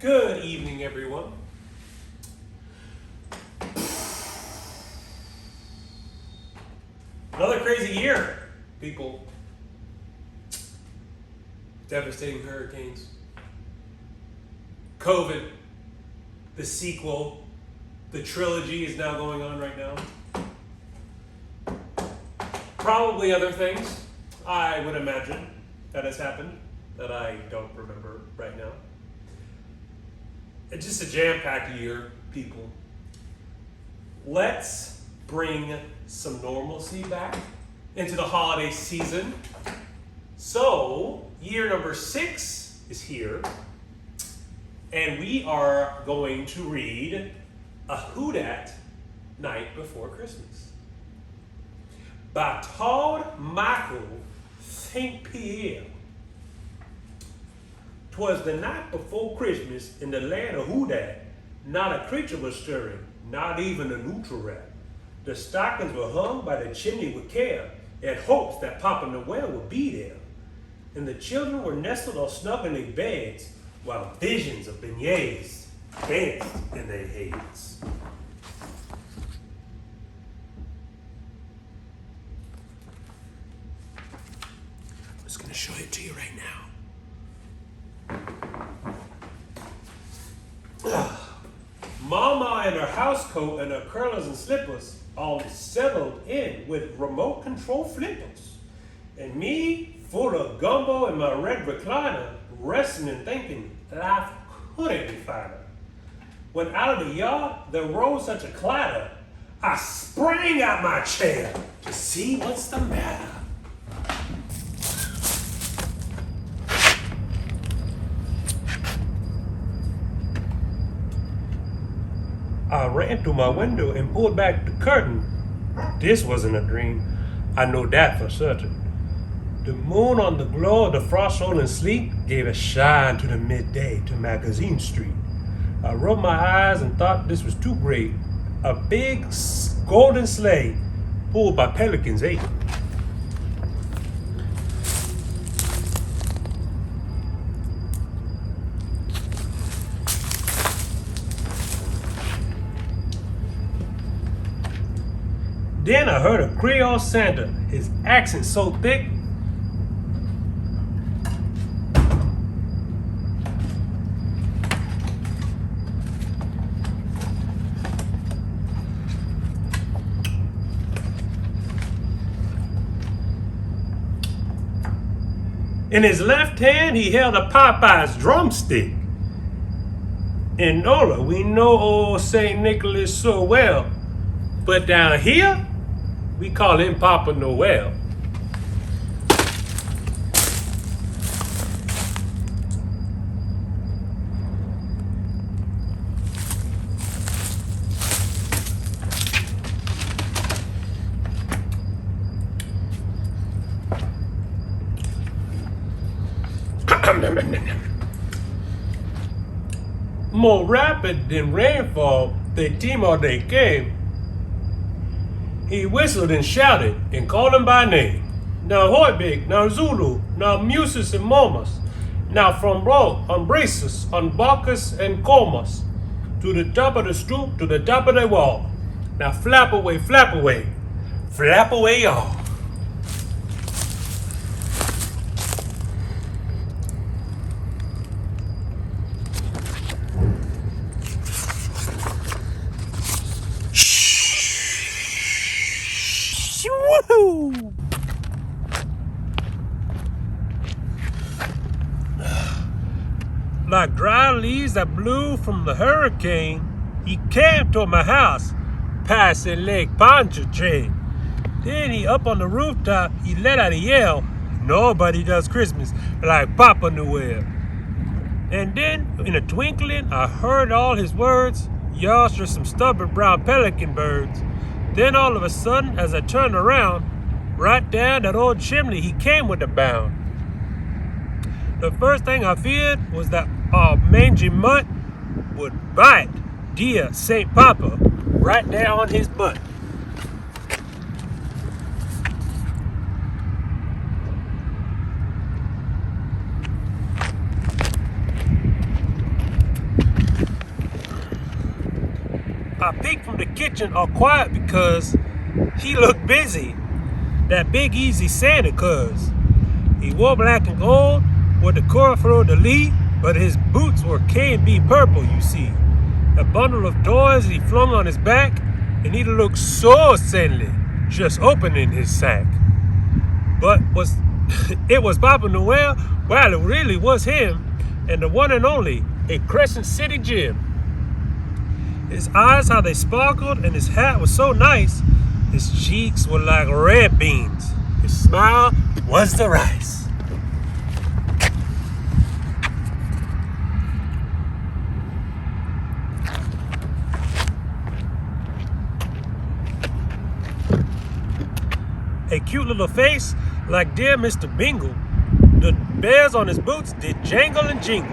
Good evening, everyone. Another crazy year, people. Devastating hurricanes. COVID. The sequel. The trilogy is now going on right now. Probably other things, I would imagine, that has happened that I don't remember right now. It's just a jam-packed year, people. Let's bring some normalcy back into the holiday season. So, year number 6 is here, and we are going to read A Whod'at Night Before Christmas by Todd-Michael St. Pierre. 'Twas the night before Christmas in the land of Whod'at. Not a creature was stirring, not even a neutral rat. The stockings were hung by the chimney with care, in hopes that Papa Noel would be there. And the children were nestled or snug in their beds, while visions of beignets danced in their heads. I'm just going to show it to you right now. Mama in her housecoat and her curlers and slippers all settled in with remote control flippers. And me, full of gumbo in my red recliner, resting and thinking life couldn't be finer. When out of the yard there rose such a clatter, I sprang out my chair to see what's the matter. I ran to my window and pulled back the curtain. This wasn't a dream, I know that for certain. The moon on the glow of the frost-rolling sleep gave a shine to the midday to Magazine Street. I rubbed my eyes and thought this was too great. A big golden sleigh pulled by pelicans 8. Then I heard a Creole Santa, his accent so thick. In his left hand, he held a Popeye's drumstick. In Nola, we know old St. Nicholas so well, but down here, we call him Papa Noel. More rapid than rainfall, the Timo they came. He whistled and shouted and called them by name. Now Hoibig, now Zulu, now Musis and Momas, now from Ro, on Braces, on Bacchus and Comas, to the top of the stoop, to the top of the wall. Now flap away, y'all. Woohoo! Like dry leaves that blew from the hurricane, he came to my house, passing Lake Pontchartrain. Then he up on the rooftop, he let out a yell. Nobody does Christmas like Papa Noel. And then, in a twinkling, I heard all his words. Y'all sure some stubborn brown pelican birds. Then all of a sudden, as I turned around, right down that old chimney, he came with a bound. The first thing I feared was that our mangy mutt would bite dear St. Papa right down on his butt. I peeked from the kitchen all quiet because he looked busy. That big easy Santa cuz. He wore black and gold with the coiffure de lis, but his boots were K&B purple, you see. A bundle of toys he flung on his back, and he looked so silly, just opening his sack. But it was Papa Noel? Well, it really was him, and the one and only, a Crescent City Jim. His eyes, how they sparkled, and his hat was so nice. His cheeks were like red beans. His smile was the rice. A cute little face like dear Mr. Bingle. The bells on his boots did jangle and jingle.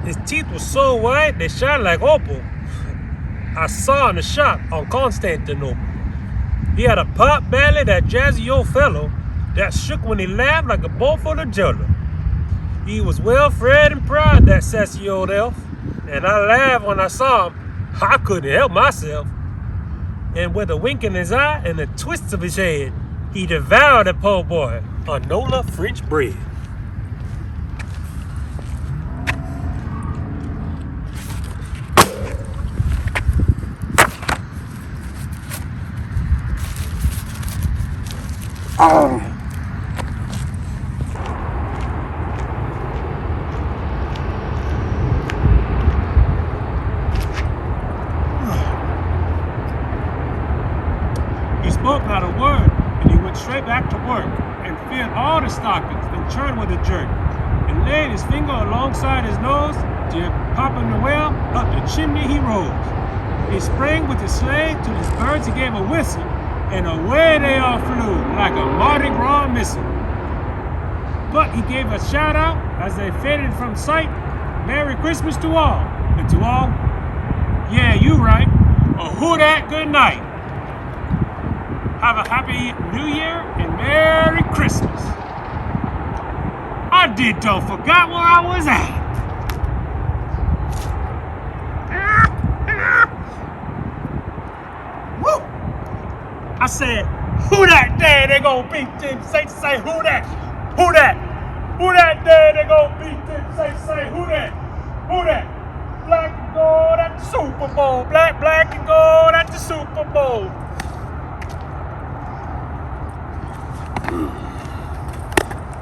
His teeth were so white they shine like opal. I saw in the shop on Constantinople. He had a pot belly, that jazzy old fellow that shook when he laughed like a bowl full of jello. He was well fed and proud, that sassy old elf, and I laughed when I saw him. I couldn't help myself. And with a wink in his eye and a twist of his head, he devoured a po' boy on Nola French bread. He spoke not a word, and he went straight back to work, and filled all the stockings, then turned with a jerk, and laid his finger alongside his nose, till Papa Noel up the chimney he rose. He sprang with his sleigh to his birds, he gave a whistle, and away they all flew like a Mardi Gras missile. But he gave a shout out as they faded from sight. Merry Christmas to all, and to all, yeah, you right, a who dat good night. Have a happy New Year and Merry Christmas. I don't forgot where I was at. Woo! I said, who that day they gonna beat them? Say who that? Who that? Who that day they gonna beat them? Say who that? Who that? Black and gold at the Super Bowl. Black and gold at the Super Bowl.